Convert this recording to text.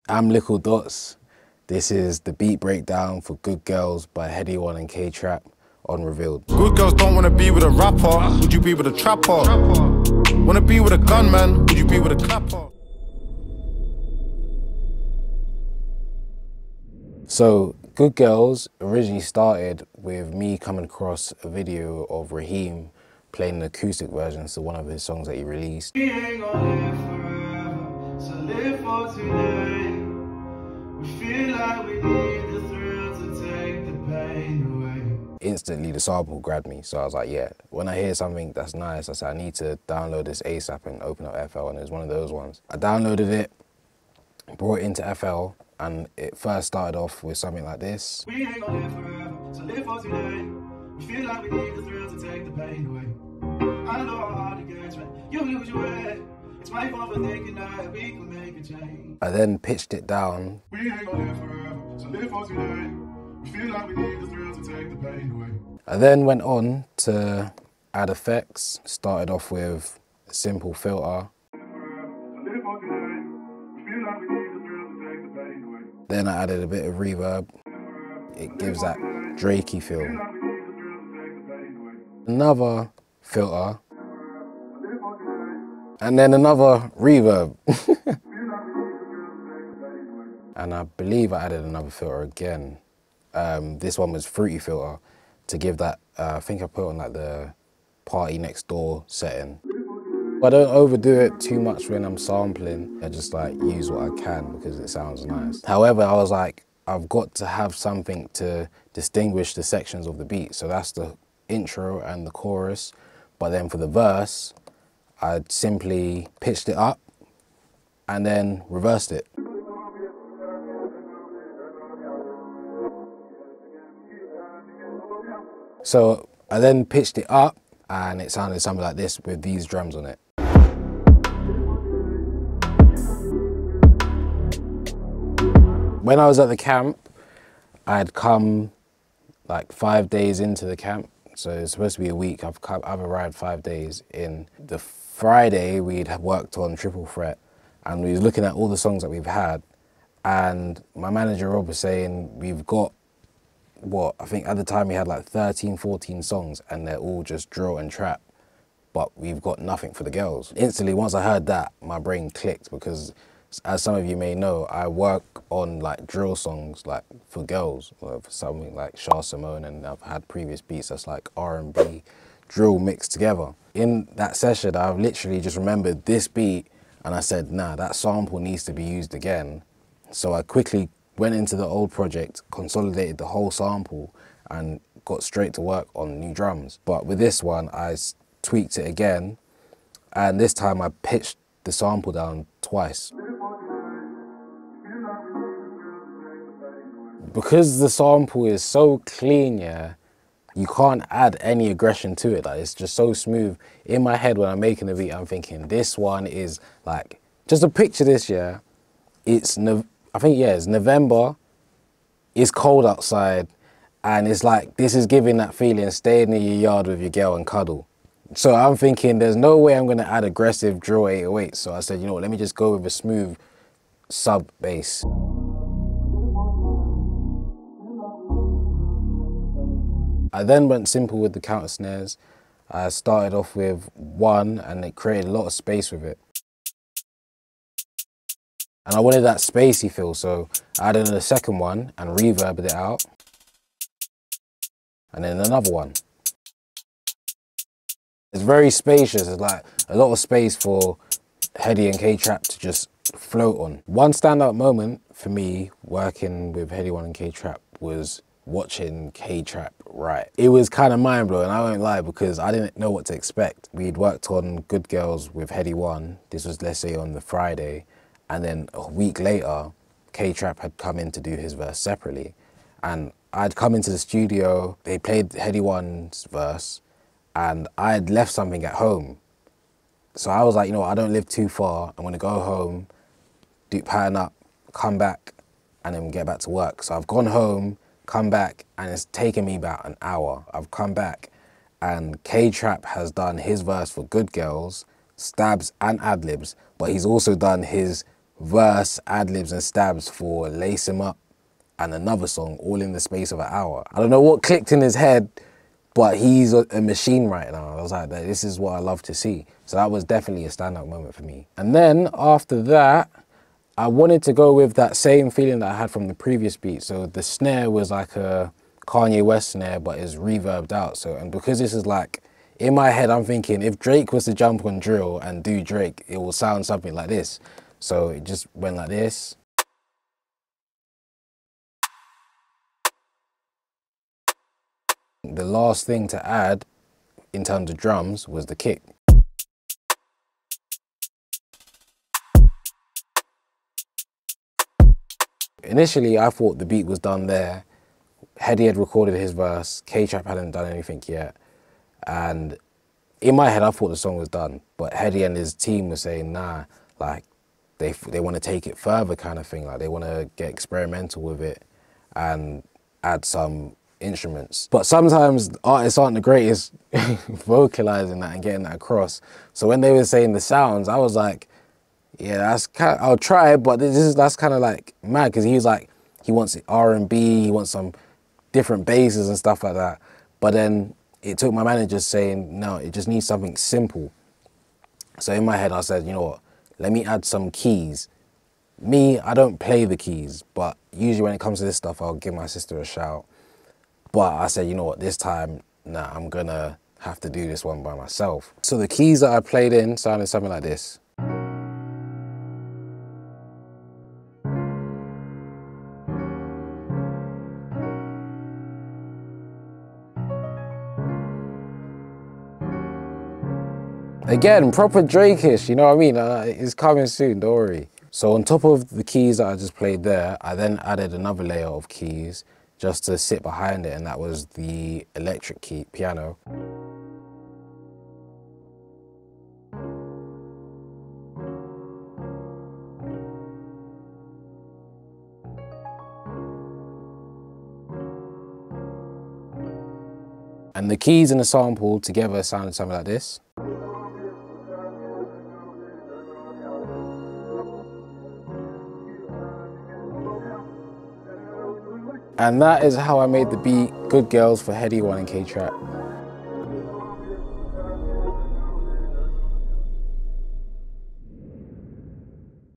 I'm Likkledotz. This is the beat breakdown for Good Girls by Headie One K-Trap on Revealed. Good girls don't wanna be with a rapper, would you be with a trapper? Wanna be with a gunman, would you be with a clapper? So, Good Girls originally started with me coming across a video of Raheem playing an acoustic version to one of his songs that he released. We ain't gonna live forever, so live for today. We feel like we need the thrill to take the pain away. Instantly the sample grabbed me, so I was like, yeah, when I hear something that's nice, I said I need to download this ASAP and open up FL, and it was one of those ones. I downloaded it, brought it into FL, and it first started off with something like this. We ain't gonna live forever, so live for today. We feel like we need the thrill to take the pain away. I know how hard it gets when you lose your way. It's my fault for thinking that we can make a change. I then pitched it down. We ain't gonna live forever, so live for today. We feel like we need the thrill to take the pain away. I then went on to add effects. Started off with a simple filter. Then I added a bit of reverb. It gives that Drakey feel. Another filter. And then another reverb. And I believe I added another filter again. This one was Fruity filter to give that, I think I put on like the party next door setting. I don't overdo it too much when I'm sampling. I just like use what I can because it sounds nice. However, I was like, I've got to have something to distinguish the sections of the beat. So that's the intro and the chorus. But then for the verse, I simply pitched it up and then reversed it. So I then pitched it up and it sounded something like this with these drums on it. When I was at the camp, I had come like 5 days into the camp. So it's supposed to be a week. I've arrived 5 days in. The Friday, we'd worked on Triple Threat and we was looking at all the songs that we've had. And my manager, Rob, was saying, we've got, what, I think at the time we had like 13, 14 songs and they're all just drill and trap, but we've got nothing for the girls. Instantly, once I heard that, my brain clicked because as some of you may know, I work on like drill songs like for girls, for something like Shah Simone, and I've had previous beats that's like R&B, drill mixed together. In that session, I've literally just remembered this beat and I said, nah, that sample needs to be used again. So I quickly went into the old project, consolidated the whole sample and got straight to work on new drums. But with this one, I tweaked it again and this time I pitched the sample down twice. Because the sample is so clean, yeah, you can't add any aggression to it. Like, it's just so smooth. In my head when I'm making the beat, I'm thinking this one is like, just to picture this, yeah, it's, I think, yeah, it's November, it's cold outside, and it's like, this is giving that feeling, staying in your yard with your girl and cuddle. So I'm thinking there's no way I'm gonna add aggressive drill 808. So I said, you know what, let me just go with a smooth sub bass. I then went simple with the counter snares. I started off with one and it created a lot of space with it. And I wanted that spacey feel, so I added a second one and reverbed it out. And then another one. It's very spacious, it's like a lot of space for Headie and K-Trap to just float on. One standout moment for me working with Headie One K-Trap was watching K-Trap write. It was kind of mind-blowing, I won't lie, because I didn't know what to expect. We'd worked on Good Girls with Headie One. This was, let's say, on the Friday. And then a week later, K-Trap had come in to do his verse separately. And I'd come into the studio, they played Headie One's verse, and I had left something at home. So I was like, you know what, I don't live too far. I'm gonna go home, pattern up, come back, and then get back to work. So I've gone home, come back, and it's taken me about an hour. I've come back, and K-Trap has done his verse for Good Girls, stabs and ad-libs, but he's also done his verse, ad-libs and stabs for Lace Him Up and another song all in the space of an hour. I don't know what clicked in his head, but he's a machine right now. I was like, this is what I love to see. So that was definitely a standout moment for me. And then after that, I wanted to go with that same feeling that I had from the previous beat. So the snare was like a Kanye West snare, but it's reverbed out. So, and because this is like, in my head, I'm thinking if Drake was to jump on drill and do Drake, it will sound something like this. So it just went like this. The last thing to add in terms of drums was the kick. Initially, I thought the beat was done there. Headie had recorded his verse, K-Trap hadn't done anything yet. And in my head, I thought the song was done. But Headie and his team were saying, nah, like, they want to take it further kind of thing. Like, they want to get experimental with it and add some instruments. But sometimes artists aren't the greatest vocalizing that and getting that across. So when they were saying the sounds, I was like, yeah, that's kind of, I'll try it, but that's kind of like mad, because he was like, he wants R&B, he wants some different basses and stuff like that. But then it took my manager saying, no, it just needs something simple. So in my head, I said, you know what, let me add some keys. Me, I don't play the keys, but usually when it comes to this stuff, I'll give my sister a shout. But I said, you know what, this time, nah, I'm gonna have to do this one by myself. So the keys that I played in sounded something like this. Again, proper Drake-ish, you know what I mean? It's coming soon, don't worry. So on top of the keys that I just played there, I then added another layer of keys just to sit behind it, and that was the electric key piano. And the keys and the sample together sounded something like this. And that is how I made the beat Good Girls for Headie One K-Trap.